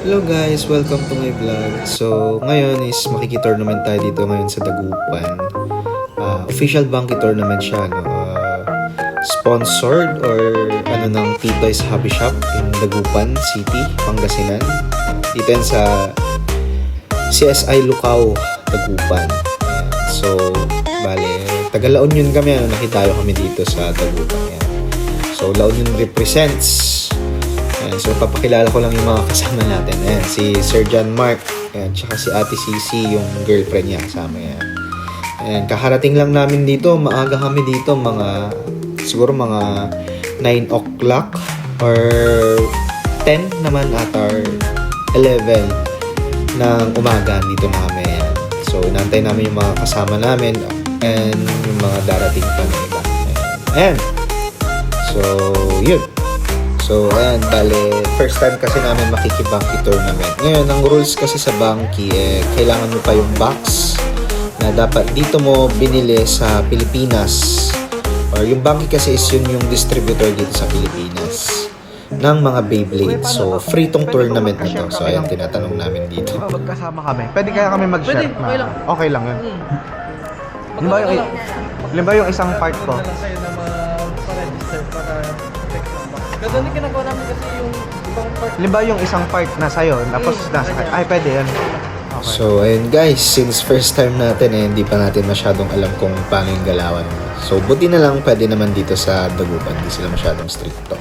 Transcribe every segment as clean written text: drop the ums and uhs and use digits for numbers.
Hello guys, welcome to my vlog. So, ngayon is makiki-tournament tayo dito ngayon sa Dagupan. Official Banky tournament siya, no? Sponsored or ng Titoy's Hobby Shop in Dagupan City, Pangasinan. Dito yan sa CSI Lucao, Dagupan. Ayan. So, bale, taga La Union kami, nakitayo kami dito sa Dagupan. Ayan. So, La Union represents. Ayan, so papakilala ko lang yung mga kasama natin. Ayan, si Sir John Mark, ayan, tsaka si Ate Cici, yung girlfriend niya kasama. Ayan. Ayan, kakarating lang namin dito, maaga kami dito, siguro mga 9 o'clock or 10 naman at or 11 ng umaga dito na kami. Ayan. So inantay namin yung mga kasama namin and yung mga darating pa na iba. Ayan. So yun. So, ayan, bale, first time kasi namin makikibangki tournament. Ngayon, ang rules kasi sa bangki, kailangan mo pa yung box na dapat dito mo binili sa Pilipinas. Or yung bangki kasi is yun yung distributor dito sa Pilipinas ng mga Beyblade. So, free tong tournament na to. So, ayan, tinatanong namin dito. Magkasama kami. Pwede kaya kami mag-share na? Okay lang. Okay lang yun. Limba yung isang part ko. Sa'yo na ma-register para ganun din ginagawa namin kasi yung ibang part. Limba yung isang part na sa'yo, tapos nasa ay pwede yan. Okay. So, ayun guys, since first time natin, hindi pa natin masyadong alam kung paano yung galawan. So, buti na lang pwede naman dito sa Dagupan, hindi sila masyadong stricto.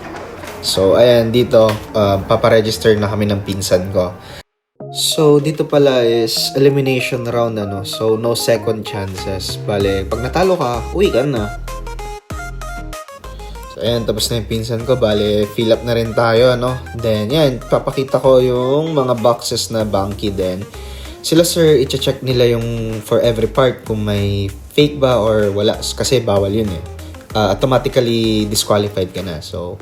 So, ayan, dito, paparegister na kami ng pinsan ko. So, dito pala is elimination round, So, no second chances. Bale, pag natalo ka, uwi ka na. So, ayan, tapos na yung pinsan ko. Bale, fill up na rin tayo, Then, yan, papakita ko yung mga boxes na Banky din. Sila, sir, i-check nila yung for every part kung may fake ba or wala. Kasi bawal yun, automatically disqualified ka na. So,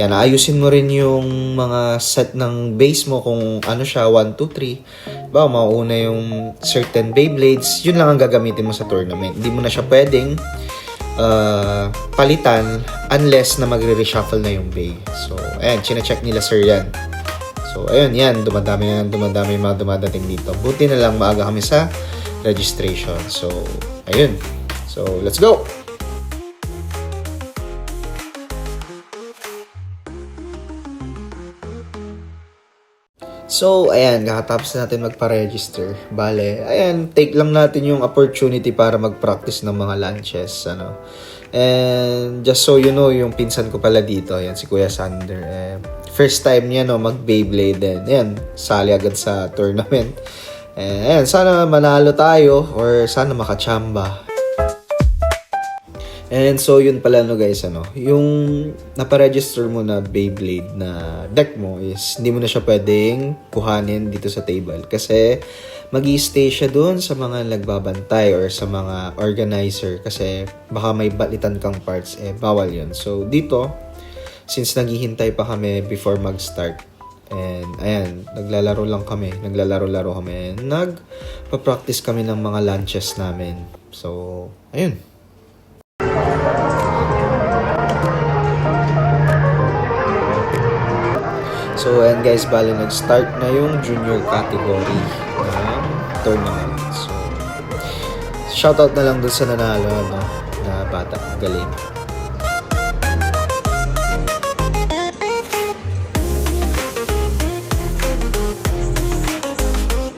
yan, ayusin mo rin yung mga set ng base mo kung ano siya, 1, 2, 3. Mauuna yung certain Beyblades, yun lang ang gagamitin mo sa tournament. Hindi mo na siya pwedeng palitan unless na magre-reshuffle na yung bay. So, ayan, chine-check nila sir yan. So, ayun, yan, dumadami yung mga dumadating dito. Buti na lang maaga kami sa registration. So, ayun. So, let's go! So, ayan, kakatapos natin magpa-register. Bale, ayan, take lang natin yung opportunity para mag-practice ng mga lunches, And just so you know, yung pinsan ko pala dito, ayan, si Kuya Sander. First time niya, mag-Beyblade din. Ayan, sali agad sa tournament. Ayan, sana manalo tayo or sana makachamba. And so, yun pala guys, yung naparegister mo na Beyblade na deck mo is hindi mo na siya pwedeng kuhanin dito sa table kasi mag-i-stay siya doon sa mga nagbabantay or sa mga organizer kasi baka may balitan kang parts, bawal yun. So, dito, since naghihintay pa kami before mag-start, and ayan, naglalaro kami, and nagpa-practice kami ng mga lunches namin. So, ayun. So, and guys, bali nag-start na yung junior category ng tournament. So, shoutout na lang dun sa nanalo, na bata. Galing.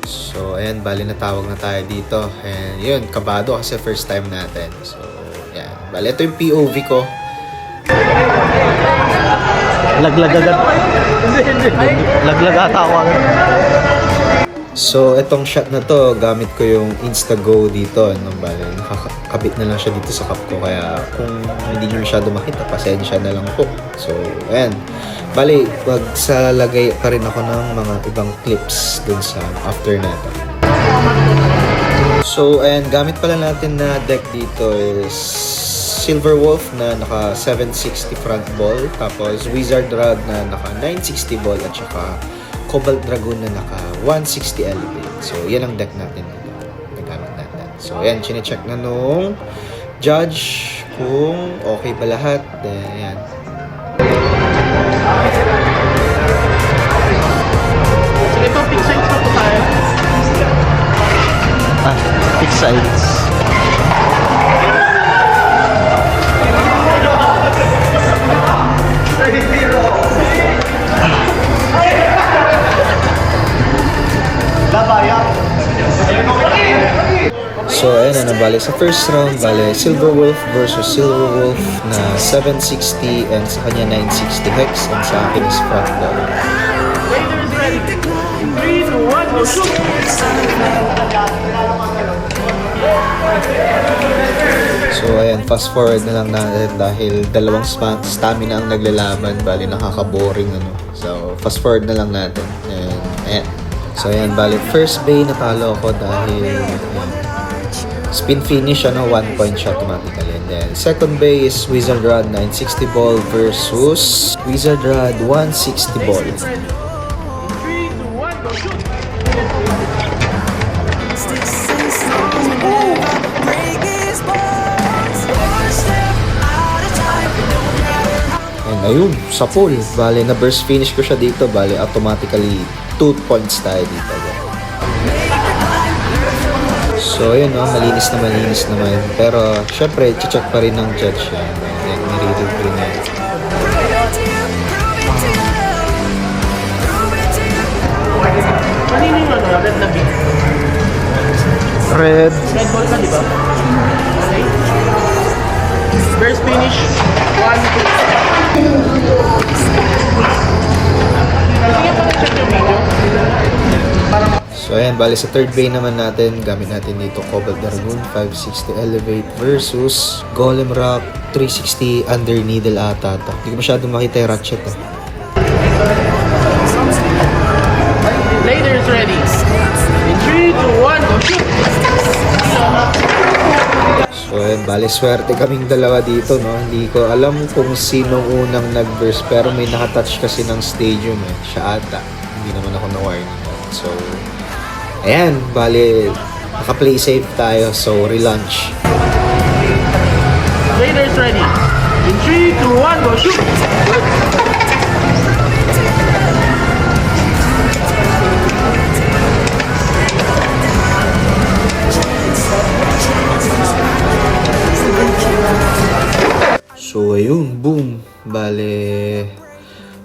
So, ayan, bali natawag na tayo dito. And yun, kabado kasi first time natin. So, yan. Bali, ito yung POV ko. Laglag agad. Laglag ata ako. So, itong shot na to, gamit ko yung Instago dito. Bale, nakakabit na lang siya dito sa cup ko. Kaya kung hindi nyo masyado makita, pasensya na lang po. So, ayan. Bale, magsalagay pa rin ako ng mga ibang clips dun sa after natin. So, ayan, gamit pala natin na deck dito is Silver Wolf na naka 760 front ball, tapos Wizard Rag na naka 960 ball, at saka Cobalt Dragoon na naka 160 elevate. So, yan ang deck natin dito. Nagamit natin. So, ayan, chine-check na nung judge kung okay ba lahat. Then, ayan. Sige, sides. So ayun na, bale sa first round, bale Silver Wolf versus Silver Wolf na 760 and sa kanya 960 hex and sa akin is front down. Raiders ready. 3, 2, 1, go shoot! So ayan, fast forward na lang natin dahil dalawang stamina ang naglalaban, bale nakaka-boring ano. So fast forward na lang natin. And ayan. So ayan, bale first bay natalo ako dahil ayan, spin finish ano, 1 point siya automatically. And then second bay is Wizard Rod 960 ball versus Wizard Rod 160 ball. Raiders ready. 3, 2, 1, go shoot! And ayun, sa pool, bale na burst finish ko siya dito, bale automatically 2 points tayo dito. So ayun no, malinis naman. Pero syempre, check pa rin ng judge yan. Then nire-review rin yan. Kanino yung ano, red na big? Red. Red ball ka, di ba? Okay. First finish. 1, 2. Sige pa check yung video. Parang So ayan, bali sa third bay naman natin, gamit natin dito Cobalt Dragoon 560 Elevate versus Golem Rock 360 Under Needle ata to. Hindi ko masyadong makita yung ratchet eh. Raiders ready. In 3, 2, 1, go shoot! So ayan, bali swerte kaming dalawa dito no. Hindi ko alam kung sinong unang nag-burst pero may nakatouch kasi ng stadium eh. Siya ata. Hindi naman ako na-warning. So ayan, bali naka-play safe tayo so relaunch. Raiders ready. In 3, 2, 1, go shoot! So ayun, boom. Bale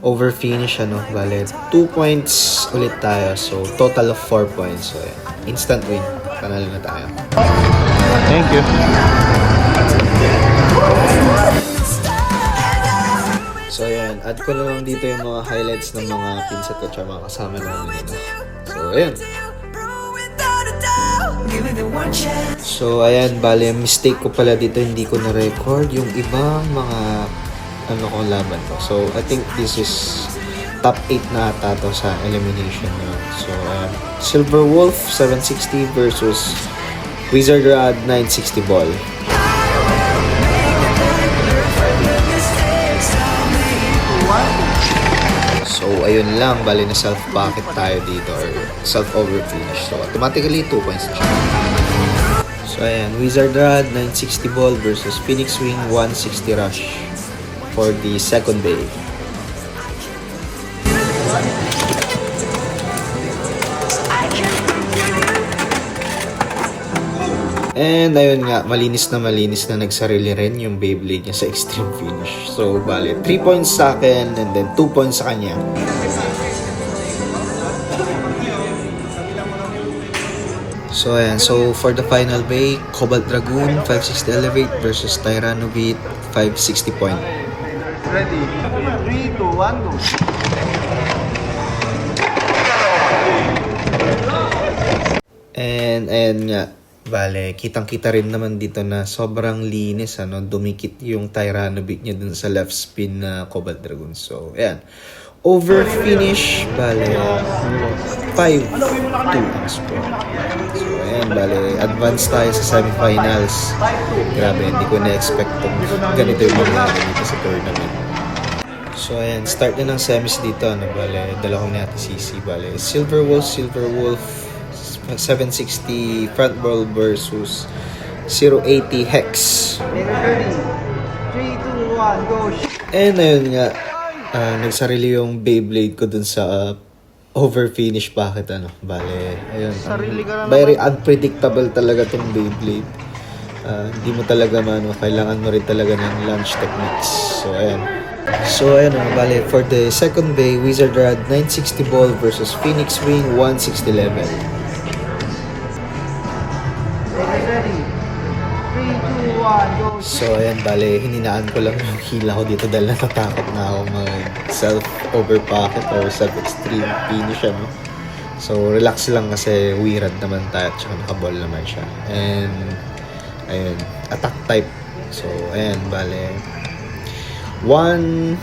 over finish ano, bale 2 points ulit tayo. So total of 4 points. So ayan, instant win. Panalo na tayo. Thank you. So ayan, add ko na lang dito yung mga highlights ng mga pinset ko tsaka mga kasama namin. Ano. So ayan. So ayan, bale mistake ko pala dito, hindi ko na-record yung ibang mga ano kong laban ko. So I think this is top 8 na ata to sa elimination na. So ayan, Silver Wolf 760 versus Wizard Rod 960 ball. So ayun lang, bali na self-pocket tayo dito or self-over finish. So automatically 2 points na siya. So ayan, Wizard Rod 960 ball versus Phoenix Wing 160 rush for the second bay. And ayun nga, malinis na nagsarili rin yung Beyblade niya sa extreme finish. So bale 3 points sa akin and then 2 points sa kanya. So ayan, so for the final bay, Cobalt Dragoon 560 Elevate versus Tyrannobeat 560 point. Ready. 3, 2, 1, go. And ayan nga, bale, kitang-kita rin naman dito na sobrang linis, ano, dumikit yung Tyrannobeat niya dun sa left spin na Cobalt Dragoon. So, ayan. Over finish, bale, 5-2 ang score. So, ayan, bale, advance tayo sa semifinals. Grabe, hindi ko na-expect kung ganito yung mangyari dito sa tournament. So, ayan, start na ng semis dito, ano, bale, dalawang natin CC, bale, Silver Wolf 760 front ball versus 080 hex. Ready. 3, 2, 1, go. And ayun nga, nagsarili yung Beyblade ko dun sa over finish bakit ano. Bale, ayun. Sarili ka na Very unpredictable talaga tong Beyblade. Hindi mo talaga kailangan mo rin talaga ng launch techniques. So ayan bale, for the second bay, Wizard Rod 960 ball versus Phoenix Wing 160 level. Ready? 3, 2, 1, go! So ayan bale, hininaan ko lang yung hila ko dito dahil natatakot na ako mag self over pocket or self extreme finish ano. So relax lang kasi Wizard naman tayo at saka nakaball naman siya. And ayun, attack type. So ayan bale, 1-2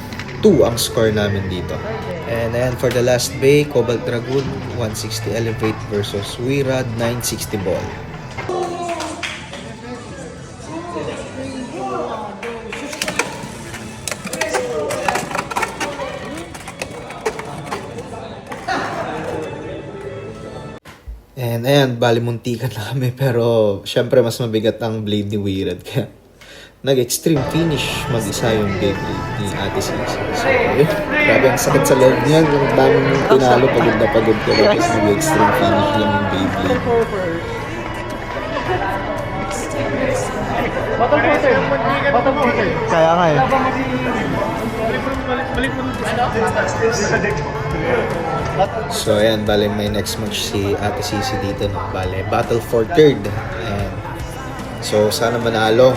ang score namin dito. And ayan, for the last bay, Cobalt Dragoon 160 elevate versus Wizard 960 ball. And ayan, bali muntikan na kami pero syempre mas mabigat ang blade ni Wizard kaya nag-extreme finish mag-isa yung Beyblade ni Ate Sisi. So ayun, grabe ang sakit sa loob niyan. Ang daming mong tinalo, pagod na pagod ka tapos nag-extreme finish lang yung Beyblade. Kaya nga eh. So ayan, bale may next match si Ate Sisi dito no. Bale, battle for third. Ayan. So sana manalo.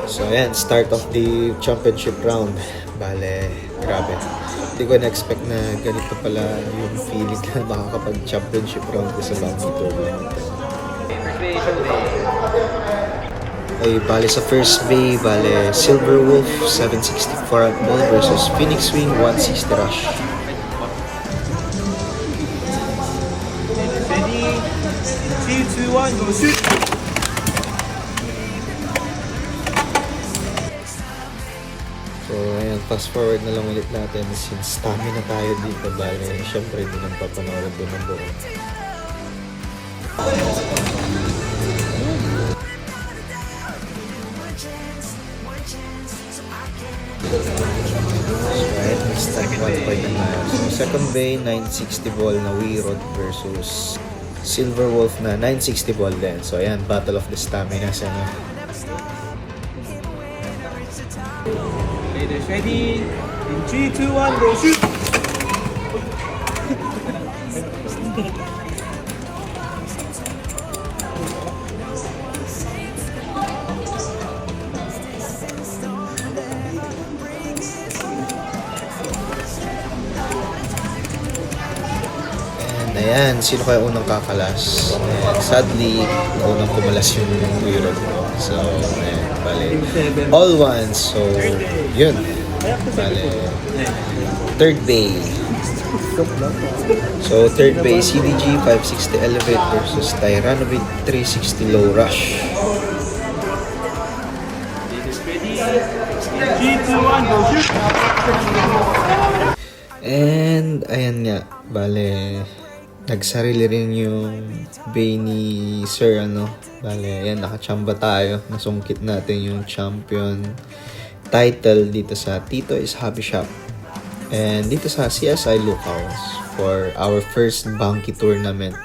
So ayan, start of the championship round. Bale, grabe. Hindi ko na-expect na ganito pala yung feeling na makakapag-championship round ko sa Bounty Tournament. Ay, bale sa first bay, bale Silver Wolf 764 at ball versus Phoenix Wing 160 rush. Ready? 3, 2, 1, go shoot! So, ayan, fast forward na lang ulit natin since stamina tayo dito. Bale, syempre, hindi nang papanood doon ng buo. So, ayan, start 1 point na. So, second bay, 960 ball na Wizard versus Silver Wolf na 960 ball din. So, ayan, battle of the stamina sa Ladies, ready? In 3, 2, 1, go shoot! And ayan, sino kaya unang kakalas? And sadly, unang kumalas yung Wizard ko. So, ayan, bale, all ones. So, yun. Bale, third bay. So, third bay, CDG 560 elevate versus Tyrannovid 360 low rush. Ladies, ready? In 3, 2, 1, go shoot! And, ayan nga, bale, nagsarili rin yung bay ni Sir, bale, ayan, nakachamba tayo, nasungkit natin yung champion title dito sa Tito's Hobby Shop and dito sa CSI Lucaos for our first Banky tournament.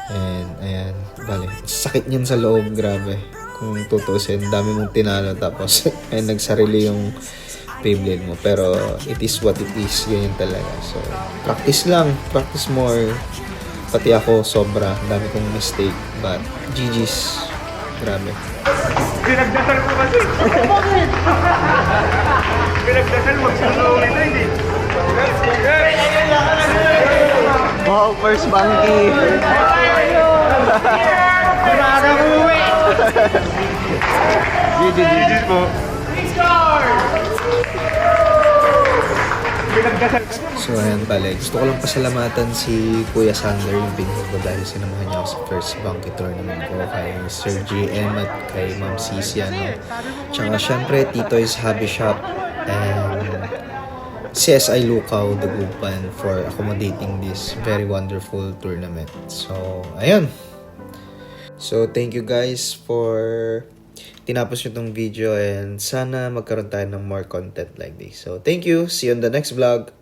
And, ayan, bale, sakit niyan sa loob, grabe, kung tutusin, dami mong tinalo tapos, ayan, nagsarili yung Beyblade mo. Pero it is what it is. Ganyan talaga. So, practice lang. Practice more. Pati ako, sobra. Dami kong mistake. But, GG's. Grabe. Pinagdasal ko kasi. Bakit? Pinagdasal magsulo ulit na hindi. Wow, first Banky! GG po. So, ayan pala. Gusto ko lang pasalamatan si Kuya Sander yung pinag ko dahil sinamahan niya ako sa first Banky tournament ko kay Sir GM at kay Ma'am Cici, Tsaka, syempre, Tito's Hobby Shop and CSI Lucao, Dagupan for accommodating this very wonderful tournament. So, ayun. So, thank you guys for tinapos nyo tong video and sana magkaroon tayo ng more content like this. So, thank you. See you on the next vlog.